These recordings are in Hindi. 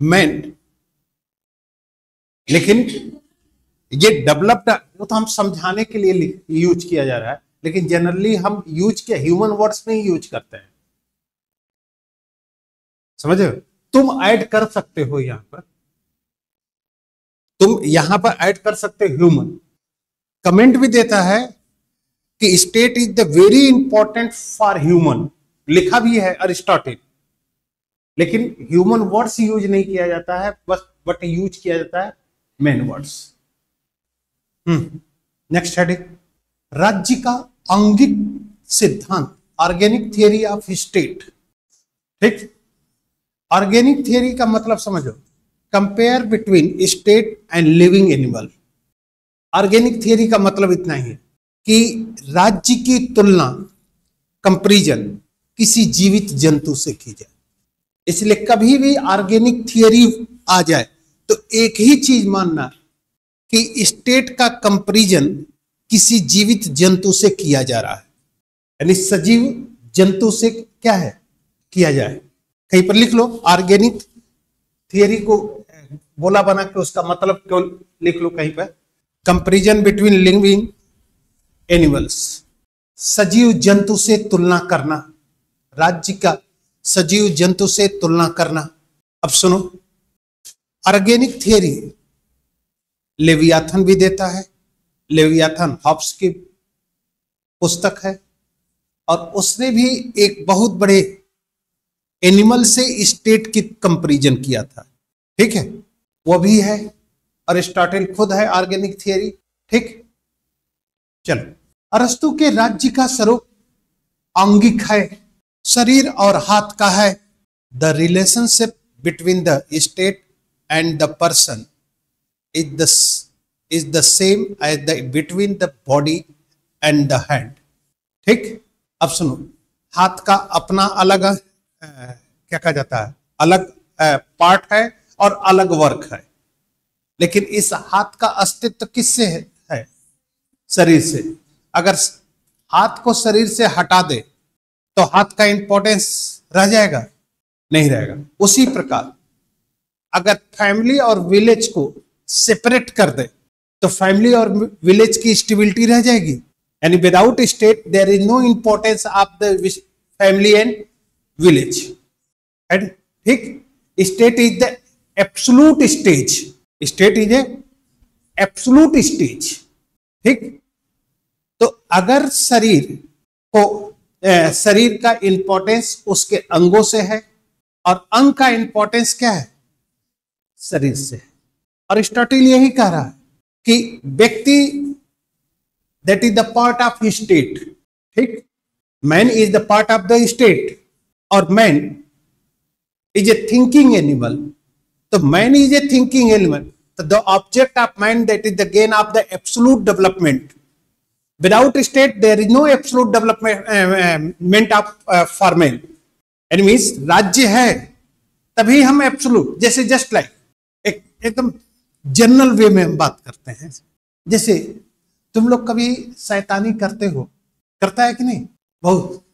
मैन, लेकिन ये डेवलप्ड, वो तो हम समझाने के लिए यूज किया जा रहा है, लेकिन जनरली हम यूज किया ह्यूमन वर्ड्स में ही यूज करते हैं। समझ रहे हो? तुम ऐड कर सकते हो यहां पर, तुम यहां पर ऐड कर सकते हो ह्यूमन। कमेंट भी देता है कि state is the very important for human, लिखा भी है अरिस्टोटल, लेकिन ह्यूमन वर्ड्स यूज नहीं किया जाता है, बस बट यूज किया जाता है मैन वर्ड्स। नेक्स्ट हेडिंग, राज्य का आंगिक सिद्धांत, ऑर्गेनिक थियरी ऑफ स्टेट। ठीक, ऑर्गेनिक थियरी का मतलब समझो, compare between state and living animal. Organic theory का मतलब इतना ही है कि राज्य की तुलना, कंपैरिजन किसी जीवित जंतु से की जाए। इसलिए कभी भी ऑर्गेनिक थियरी आ जाए तो एक ही चीज मानना कि स्टेट का कंपैरिजन किसी जीवित जंतु से किया जा रहा है, यानी सजीव जंतु से क्या है किया जाए। कहीं पर लिख लो, ऑर्गेनिक थियरी को बोला बना के उसका मतलब क्यों लिख लो कहीं पर, कंपैरिजन बिटवीन लिविंग एनिमल्स, सजीव जंतु से तुलना करना, राज्य का सजीव जंतु से तुलना करना। अब सुनो, ऑर्गेनिक थियरी लेवियाथन भी देता है, लेवियाथन हॉब्स की पुस्तक है, और उसने भी एक बहुत बड़े एनिमल से स्टेट की कंपैरिजन किया था। ठीक है, वो भी है, अरिस्टोटल खुद है ऑर्गेनिक थियरी। ठीक, चलो, अरस्तु के राज्य का स्वरूप आंगिक है, शरीर और हाथ का है। The relationship between the state and the person is the same as the between the body and the hand। ठीक, अब सुनो, हाथ का अपना अलग क्या कहा जाता है, अलग पार्ट है और अलग वर्क है, लेकिन इस हाथ का अस्तित्व किससे है? शरीर से। अगर हाथ को शरीर से हटा दे तो हाथ का इंपॉर्टेंस रह जाएगा? नहीं रहेगा। उसी प्रकार अगर फैमिली और विलेज को सेपरेट कर दे तो फैमिली और विलेज की स्टेबिलिटी रह जाएगी, यानी without state there is no importance of the family and village. ठीक, state is the absolute stage, state is a absolute stage. ठीक, तो अगर शरीर का इंपॉर्टेंस उसके अंगों से है और अंग का इंपॉर्टेंस क्या है? शरीर से। अरिस्टोटल यही कह रहा है कि व्यक्ति that is the part of state. ठीक, man is the part of the state, और man is a thinking animal. तो man is a thinking animal, तो the object of man that is the gain of the absolute development. Without state there is no absolute development of for man. And means राज्य है तभी हम एब्सोल्यूट, जैसे जस्ट लाइक एकदम जनरल वे में हम बात करते हैं। जैसे तुम लोग कभी शैतानी करते हो, करता है कि नहीं? बहुत,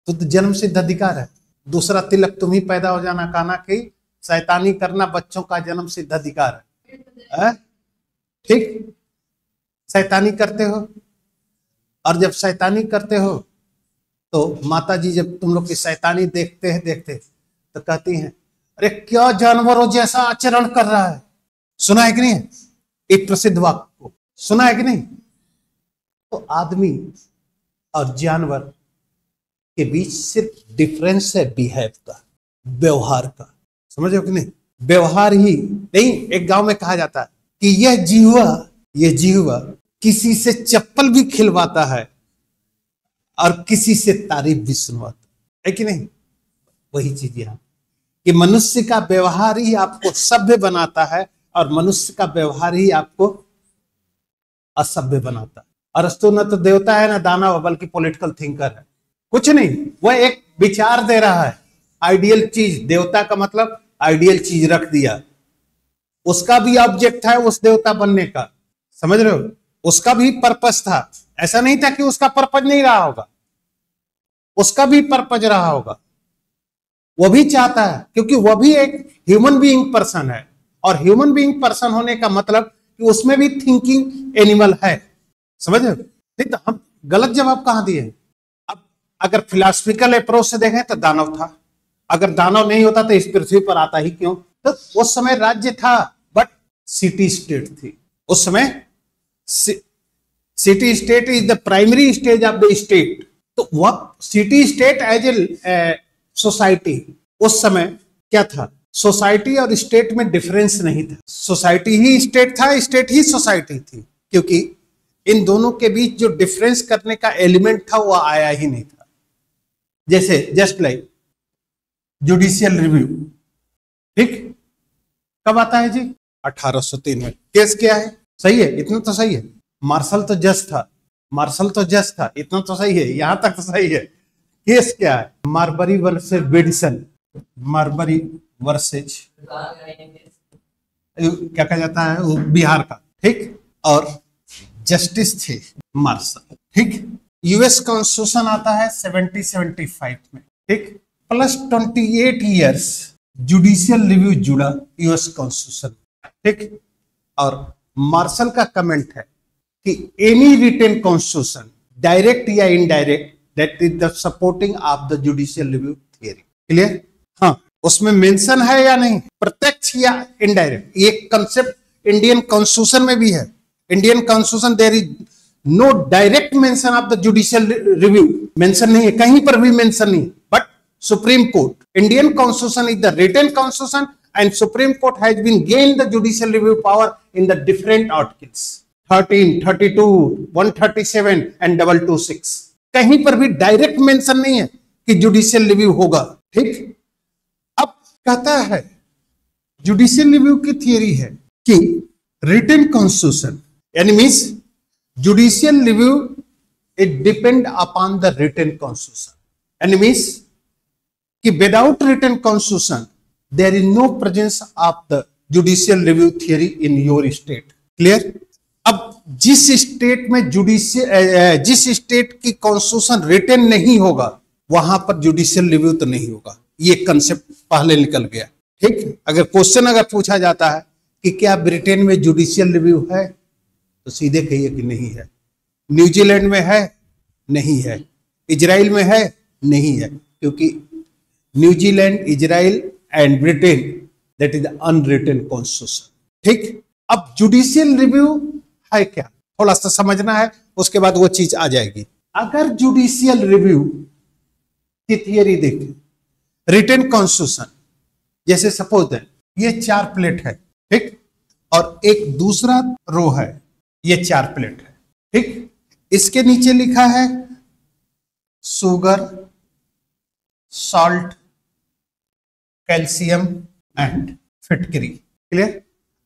तो जन्म सिद्ध अधिकार है। दूसरा तिलक तुम ही पैदा हो जाना, कहना कि शैतानी करना बच्चों का जन्म सिद्ध अधिकार है। ठीक, शैतानी करते हो, और जब शैतानी करते हो तो माता जी जब तुम लोग की शैतानी देखते हैं तो कहती हैं, अरे क्या जानवरों जैसा आचरण कर रहा है। सुना है कि नहीं? एक प्रसिद्ध वाक्य को सुना है कि नहीं? तो आदमी और जानवर के बीच सिर्फ डिफरेंस है बिहेव का, व्यवहार का। समझ हो कि नहीं? व्यवहार ही नहीं। एक गांव में कहा जाता है कि यह जीवा किसी से चप्पल भी खिलवाता है और किसी से तारीफ भी सुनवाता है कि नहीं? वही चीज यहाँ कि मनुष्य का व्यवहार ही आपको सभ्य बनाता है और मनुष्य का व्यवहार ही आपको असभ्य बनाता है। अरस्तु न तो देवता है न दानव, बल्कि पॉलिटिकल थिंकर है। कुछ नहीं, वह एक विचार दे रहा है, आइडियल चीज। देवता का मतलब आइडियल चीज रख दिया, उसका भी ऑब्जेक्ट है उस देवता बनने का। समझ रहे हो? उसका भी पर्पस था, ऐसा नहीं था कि उसका पर्पस नहीं रहा होगा, उसका भी पर्पस रहा होगा। वो भी चाहता है, क्योंकि वो भी एक ह्यूमन बीइंग पर्सन है, और ह्यूमन बीइंग पर्सन होने का मतलब कि उसमें भी थिंकिंग एनिमल है। समझ रहे हो? नहीं तो हम गलत जवाब कहां दिए? अब अगर फिलोसफिकल अप्रोच से देखें तो दानव था, अगर दानव नहीं होता तो इस पृथ्वी पर आता ही क्यों? तो उस समय राज्य था, बट सिटी स्टेट थी उस समय। City state is the primary stage of the state. तो वह city state as a society, उस समय क्या था? सोसाइटी और स्टेट में डिफरेंस नहीं था, सोसाइटी ही स्टेट था, स्टेट ही सोसाइटी थी, क्योंकि इन दोनों के बीच जो डिफरेंस करने का एलिमेंट था वो आया ही नहीं था। जैसे जस्ट लाइक जुडिशियल रिव्यू, ठीक, कब आता है जी? 1803 में। केस क्या है? सही है, इतना तो सही है। मार्शल तो जज था, मार्शल तो जज था, इतना तो सही है, यहां तक तो सही है। केस क्या है? मार्बरी वर्सेस बेडिसन, मार्बरी वर्सेज क्या कहा जाता है वो बिहार का, ठीक, और जस्टिस थे मार्शल, ठीक। यूएस कॉन्स्टिट्यूशन आता है 1775 में, ठीक, प्लस 28 ईयर्स जुडिशियल रिव्यू जुड़ा यूएस कॉन्स्टिट्यूशन, ठीक। और मार्शल का कमेंट है कि एनी रिटेन कॉन्स्टिट्यूशन डायरेक्ट या indirect that is the supporting of the judicial review theory. Clear? हाँ, उसमें मेंशन है या नहीं, प्रत्यक्ष या इनडायरेक्ट, ये कंसेप्ट इंडियन कॉन्स्टिट्यूशन में भी है। Indian constitution there is no direct mention of the judicial review, mention नहीं है, कहीं पर भी मेंशन नहीं, but Supreme Court, Indian constitution is the written constitution and Supreme Court has been gained the judicial review power in the different articles 13, 32, 137 and 226। कहीं पर भी डायरेक्ट मेंशन नहीं है कि जुडिशियल रिव्यू होगा, ठीक। अब कहता है जुडिशियल रिव्यू की थियरी है कि रिटन कॉन्स्टिट्यूशन यानी means judicial review it depend upon the written constitution, यानी मींस कि without written constitution there is no presence of the judicial review theory in your state। Clear? अब जिस स्टेट में जिस स्टेट की कॉन्स्टिट्यूशन रिटेन नहीं होगा वहां पर जुडिशियल रिव्यू तो नहीं होगा, ये कंसेप्ट पहले निकल गया, ठीक। अगर क्वेश्चन अगर पूछा जाता है कि क्या ब्रिटेन में जुडिशियल रिव्यू है तो सीधे कहिए कि नहीं है। न्यूजीलैंड में है? नहीं है। इजराइल में है? नहीं है, क्योंकि New Zealand, Israel and Britain that is unwritten constitution, ठीक। अब जुडिशियल रिव्यू है क्या, थोड़ा सा समझना है, उसके बाद वो चीज आ जाएगी। अगर जुडिशियल रिव्यू की थियरी देखें, रिटन कॉन्स्टिट्यूशन, जैसे सपोज है ये 4 प्लेट है, ठीक, और एक दूसरा रो है, ये 4 प्लेट है, ठीक। इसके नीचे लिखा है शुगर, सॉल्ट, कैल्शियम एंड फिटकरी। क्लियर?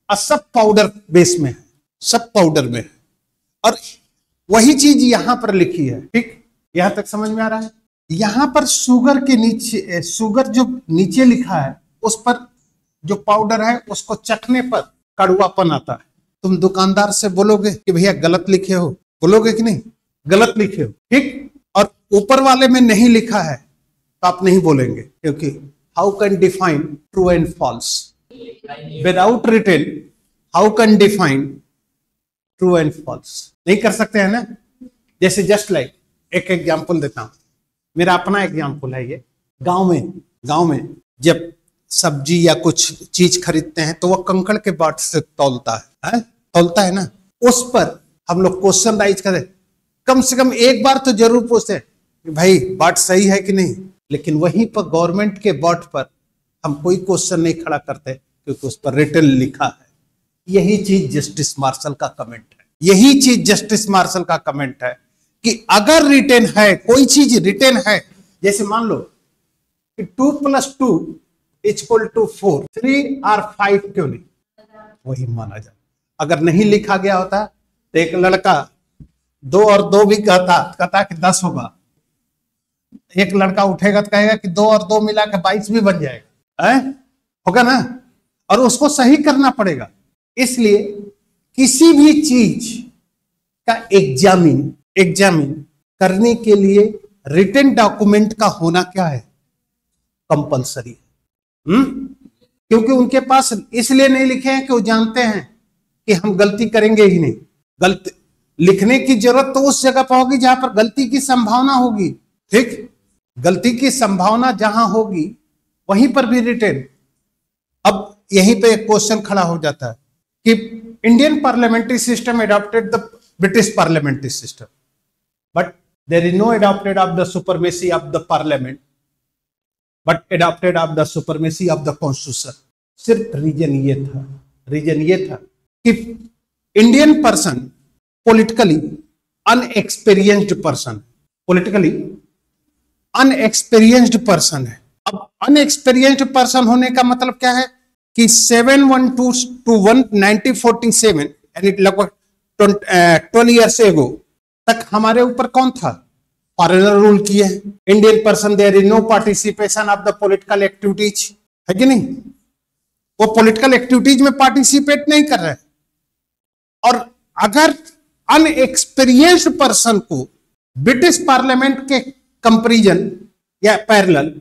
सब पाउडर बेस में है, सब पाउडर में है, और वही चीज यहां पर लिखी है, ठीक। यहां तक समझ में आ रहा है? यहां पर शुगर के नीचे, शुगर जो नीचे लिखा है उस पर जो पाउडर है उसको चखने पर कड़वापन आता है। तुम दुकानदार से बोलोगे कि भैया गलत लिखे हो, बोलोगे कि नहीं? गलत लिखे हो, ठीक। और ऊपर वाले में नहीं लिखा है तो आप नहीं बोलेंगे, क्योंकि how can define true and false without written? how can define true and false? नहीं कर सकते हैं ना। जैसे जस्ट लाइक एक एग्जांपल देता हूं, मेरा अपना एग्जांपल है ये। गांव में जब सब्जी या कुछ चीज खरीदते हैं तो वो कंकड़ के बाट से तौलता है, तौलता है ना। उस पर हम लोग क्वेश्चन राइज करें, कम से कम एक बार तो जरूर पूछते हैं कि भाई बाट सही है कि नहीं, लेकिन वहीं पर गवर्नमेंट के बाट पर हम कोई क्वेश्चन नहीं खड़ा करते क्योंकि उस पर रिटन लिखा है। यही चीज जस्टिस मार्शल का कमेंट है, यही चीज जस्टिस मार्शल का कमेंट है कि अगर रिटन है, कोई चीज रिटन है, जैसे मान लो कि 2 + 2 = 4, 3 और 5 क्यों नहीं, वही माना जाए। अगर नहीं लिखा गया होता तो एक लड़का 2 और 2 भी कहता कि 10 होगा, एक लड़का उठेगा तो कहेगा कि 2 और 2 मिला के 22 भी बन जाएगा, होगा ना, और उसको सही करना पड़ेगा। इसलिए किसी भी चीज का एग्जामिन करने के लिए रिटन डॉक्यूमेंट का होना क्या है, कंपलसरी है। क्योंकि उनके पास इसलिए नहीं लिखे हैं कि वो जानते हैं कि हम गलती करेंगे ही नहीं। गलती लिखने की जरूरत तो उस जगह पर होगी जहां पर गलती की संभावना होगी। ठीक, गलती की संभावना जहां होगी वहीं पर भी रिटेन। अब यहीं पे एक क्वेश्चन खड़ा हो जाता है कि Indian parliamentary system adopted the British parliamentary system, but there is no adopted of the supremacy of the parliament, but adopted of the supremacy of the constitution. सिर्फ रीजन ये था कि Indian person politically unexperienced person है। अब अनएक्सपीरियंस्ड पर्सन होने का मतलब क्या है कि 712 to 1947 यानी लगभग 12 ईयर्स एगो तक हमारे ऊपर कौन था? फॉरेनर रूल किए। Indian person there is no participation of the political activities, है कि नहीं? वो पॉलिटिकल एक्टिविटीज में पार्टिसिपेट नहीं कर रहे। और अगर अनएक्सपीरियंस्ड पर्सन को ब्रिटिश पार्लियामेंट के कंपैरिजन या पैरेलल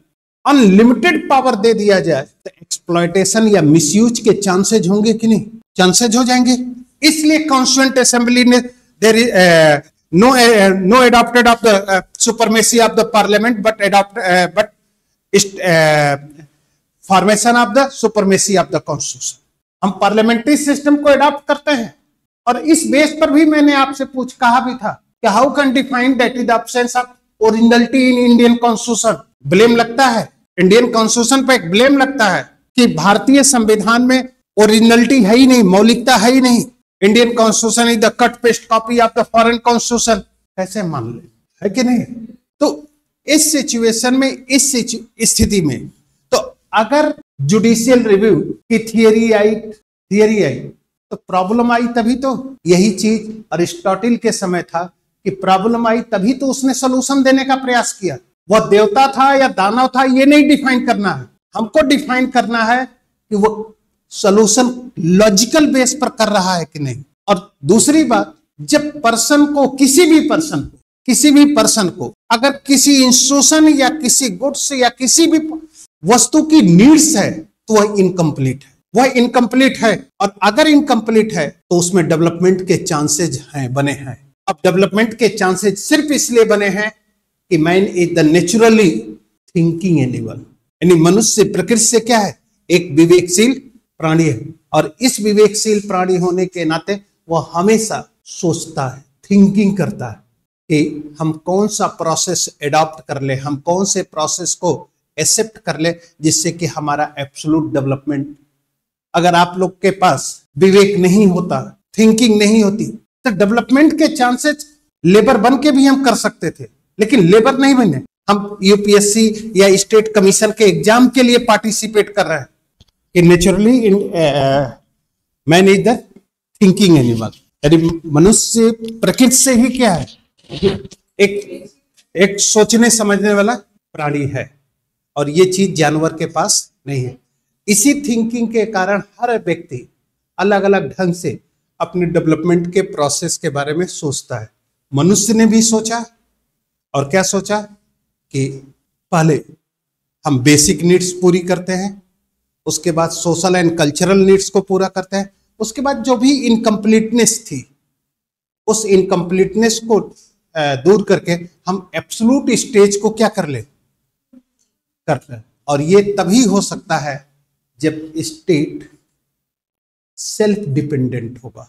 अनलिमिटेड पावर दे दिया जाए तो एक्सप्लॉयटेशन या मिसयूज के चांसेज होंगे कि नहीं? चांसेज हो जाएंगे। इसलिए कॉन्स्टिट्यूएंट असेंबली ने there is no adopted of the supremacy of the parliament but formation of the supremacy of the constitution. हम पार्लियामेंट्री सिस्टम को एडॉप्ट करते हैं और इस बेस पर भी मैंने आपसे कहा भी था कि how can define that is the absence of originality in Indian constitution. Blame लगता है इंडियन कॉन्स्टिट्यूशन पर, एक ब्लेम लगता है कि भारतीय संविधान में ओरिजिनलिटी है ही नहीं, मौलिकता है ही नहीं। Indian constitution is the cut paste copy of the foreign constitution, कैसे मान ले, है कि नहीं? तो इस सिचुएशन में, इस स्थिति में, तो अगर जुडिशियल रिव्यू की थियरी आई तो प्रॉब्लम आई तभी तो। यही चीज अरिस्टोटल के समय था कि प्रॉब्लम आई तभी तो उसने सॉल्यूशन देने का प्रयास किया। वह देवता था या दानव था ये नहीं डिफाइन करना है, हमको डिफाइन करना है कि वो सॉल्यूशन लॉजिकल बेस पर कर रहा है कि नहीं। और दूसरी बात, जब पर्सन को किसी भी पर्सन को अगर किसी इंस्टीट्यूशन या किसी गुड्स या किसी भी वस्तु की नीड्स है तो वह इनकम्प्लीट है। और अगर इनकम्प्लीट है तो उसमें डेवलपमेंट के चांसेज बने हैं। अब डेवलपमेंट के चांसेज सिर्फ इसलिए बने हैं कि man is the naturally thinking animal, यानी मनुष्य प्रकृति से क्या है? एक विवेकशील प्राणी है। और इस विवेकशील प्राणी होने के नाते वह हमेशा सोचता है, थिंकिंग करता है कि हम कौन सा प्रोसेस एडॉप्ट कर ले, हम कौन से प्रोसेस को एक्सेप्ट कर ले जिससे कि हमारा एब्सोल्यूट डेवलपमेंट। अगर आप लोग के पास विवेक नहीं होता, थिंकिंग नहीं होती, तो डेवलपमेंट के चांसेस लेबर बन के भी हम कर सकते थे, लेकिन लेबर नहीं बने। हम यूपीएससी या स्टेट कमीशन के एग्जाम के लिए पार्टिसिपेट कर रहे हैं कि naturally man is the thinking animal, यानी मनुष्य प्रकृति से ही क्या है? एक सोचने समझने वाला प्राणी है। और ये चीज जानवर के पास नहीं है। इसी थिंकिंग के कारण हर व्यक्ति अलग अलग ढंग से अपने डेवलपमेंट के प्रोसेस के बारे में सोचता है। मनुष्य ने भी सोचा, और क्या सोचा कि पहले हम बेसिक नीड्स पूरी करते हैं, उसके बाद सोशल एंड कल्चरल नीड्स को पूरा करते हैं, उसके बाद जो भी इनकम्प्लीटनेस थी उस इनकम्प्लीटनेस को दूर करके हम एब्सोल्यूट स्टेज को क्या कर ले। और ये तभी हो सकता है जब स्टेट सेल्फ डिपेंडेंट होगा।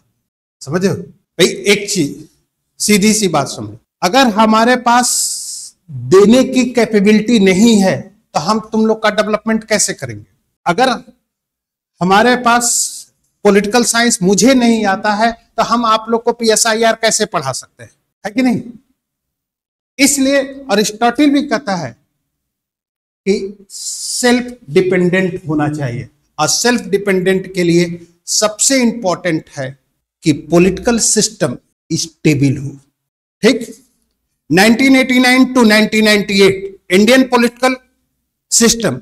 समझे भाई? एक चीज सीधी सी बात समझो, अगर हमारे पास देने की कैपेबिलिटी नहीं है तो हम तुम लोग का डेवलपमेंट कैसे करेंगे? अगर हमारे पास पॉलिटिकल साइंस मुझे नहीं आता है तो हम आप लोग को PSIR कैसे पढ़ा सकते हैं, है कि नहीं? इसलिए अरिस्टोटल भी कहता है कि सेल्फ डिपेंडेंट होना चाहिए। और सेल्फ डिपेंडेंट के लिए सबसे इंपॉर्टेंट है कि पॉलिटिकल सिस्टम स्टेबल हो। ठीक, 1989 to 1998 Indian political system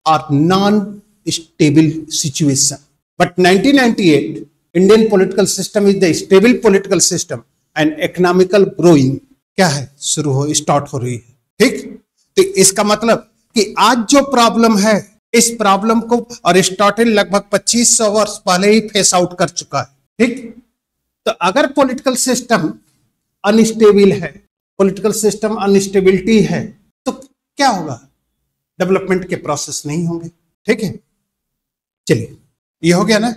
are non stable situation, but 1998 Indian political system is the stable political system and economical growing क्या है? स्टार्ट हो रही है। ठीक, तो इसका मतलब कि आज जो प्रॉब्लम है, इस प्रॉब्लम को अरिस्टोटल लगभग 2500 वर्ष पहले ही फेस आउट कर चुका है। ठीक, तो अगर पॉलिटिकल सिस्टम अनस्टेबल है, पॉलिटिकल सिस्टम अनस्टेबिलिटी है, तो क्या होगा? डेवलपमेंट के प्रोसेस नहीं होंगे। ठीक है, चलिए ये हो गया ना।